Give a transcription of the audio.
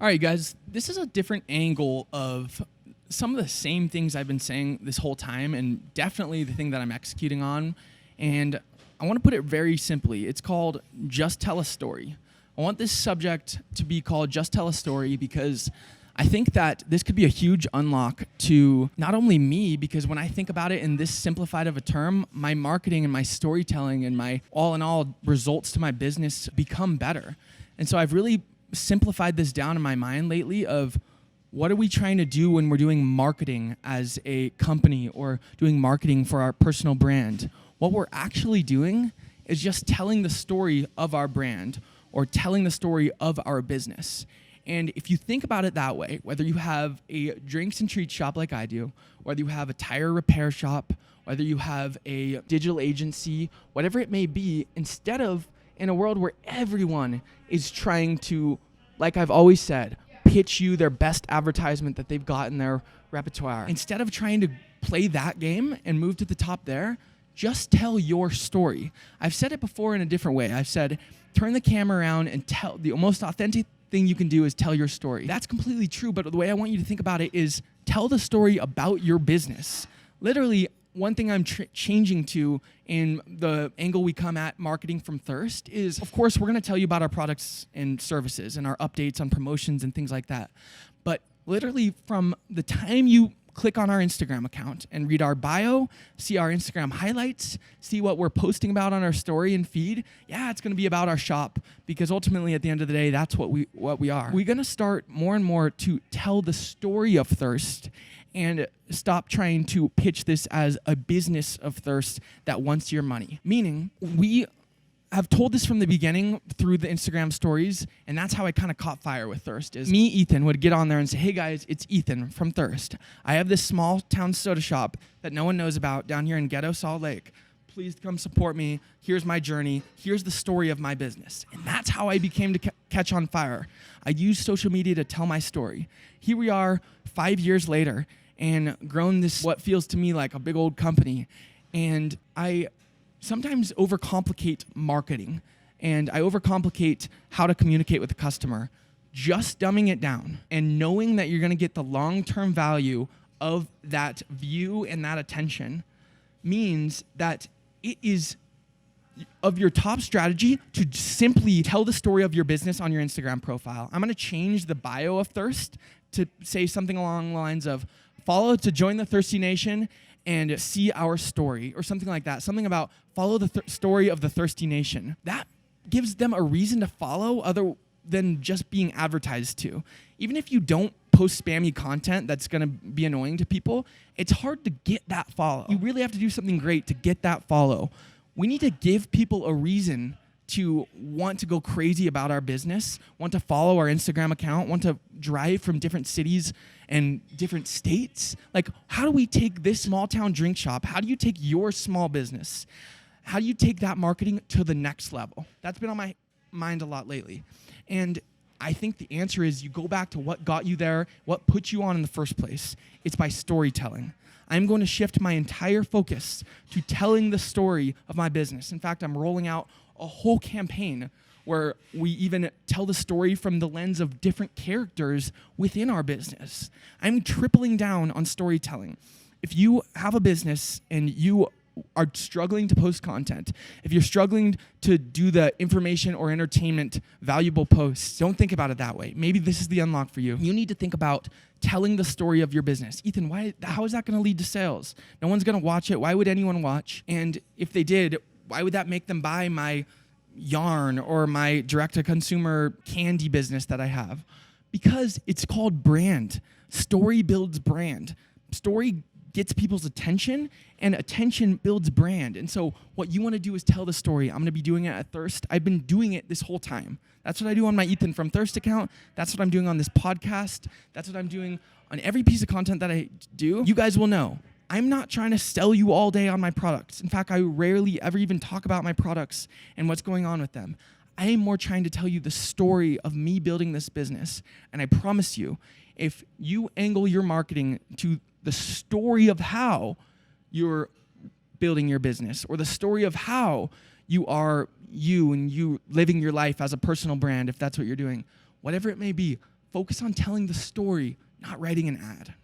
All right, guys, this is a different angle of some of the same things I've been saying this whole time, and definitely the thing that I'm executing on. And I want to put it very simply. It's called Just Tell a Story. I want this subject to be called Just Tell a Story because I think that this could be a huge unlock to not only me, because when I think about it in this simplified of a term, my marketing and my storytelling and my all in all results to my business become better. And so I've really simplified this down in my mind lately of what are we trying to do when we're doing marketing as a company or doing marketing for our personal brand. What we're actually doing is just telling the story of our brand or telling the story of our business. And if you think about it that way, whether you have a drinks and treats shop like I do, whether you have a tire repair shop, whether you have a digital agency, whatever it may be, instead of in a world where everyone is trying to, like I've always said, pitch you their best advertisement that they've got in their repertoire. Instead of trying to play that game and move to the top there, just tell your story. I've said it before in a different way. I've said, turn the camera around and tell. The most authentic thing you can do is tell your story. That's completely true, but the way I want you to think about it is tell the story about your business. Literally, one thing I'm changing to in the angle we come at marketing from thirst is, of course, we're going to tell you about our products and services and our updates on promotions and things like that. But literally from the time you click on our Instagram account and read our bio, see our Instagram highlights, see what we're posting about on our story and feed, yeah, it's going to be about our shop, because ultimately at the end of the day, that's what we are. We're going to start more and more to tell the story of thirst and stop trying to pitch this as a business of thirst that wants your money. Meaning, we have told this from the beginning through the Instagram stories, and that's how I kind of caught fire with Thirst. Is me, Ethan, would get on there and say, hey guys, it's Ethan from Thirst. I have this small town soda shop that no one knows about down here in ghetto Salt Lake. Please come support me. Here's my journey. Here's the story of my business. And that's how I became to catch on fire. I used social media to tell my story. Here we are 5 years later and grown this, what feels to me like a big old company. And I sometimes overcomplicate marketing, and I overcomplicate how to communicate with the customer. Just dumbing it down and knowing that you're going to get the long-term value of that view and that attention means that it is of your top strategy to simply tell the story of your business on your Instagram profile. I'm going to change the bio of Thirst to say something along the lines of follow to join the Thirsty Nation and see our story, or something like that. Something about follow the story of the Thirsty Nation. That gives them a reason to follow other than just being advertised to. Even if you don't post spammy content that's going to be annoying to people, it's hard to get that follow. You really have to do something great to get that follow. We need to give people a reason to want to go crazy about our business, want to follow our Instagram account, want to drive from different cities and different states. Like, how do we take this small town drink shop? How do you take your small business? How do you take that marketing to the next level? That's been on my mind a lot lately. And I think the answer is you go back to what got you there, what put you on in the first place. It's by storytelling. I'm going to shift my entire focus to telling the story of my business. In fact, I'm rolling out a whole campaign where we even tell the story from the lens of different characters within our business. I'm tripling down on storytelling. If you have a business and you are struggling to post content, if you're struggling to do the information or entertainment valuable posts, don't think about it that way. Maybe this is the unlock for you. You need to think about telling the story of your business. Ethan, how is that going to lead to sales? No one's going to watch it. Why would anyone watch? And if they did, why would that make them buy my yarn or my direct-to-consumer candy business that I have? Because it's called brand. Story builds brand. Story gets people's attention, and attention builds brand. And so what you want to do is tell the story. I'm going to be doing it at Thirst. I've been doing it this whole time. That's what I do on my Ethan from Thirst account. That's what I'm doing on this podcast. That's what I'm doing on every piece of content that I do. You guys will know. I'm not trying to sell you all day on my products. In fact, I rarely ever even talk about my products and what's going on with them. I am more trying to tell you the story of me building this business. And I promise you, if you angle your marketing to the story of how you're building your business, or the story of how you are you and you living your life as a personal brand, if that's what you're doing, whatever it may be, Focus on telling the story, not writing an ad.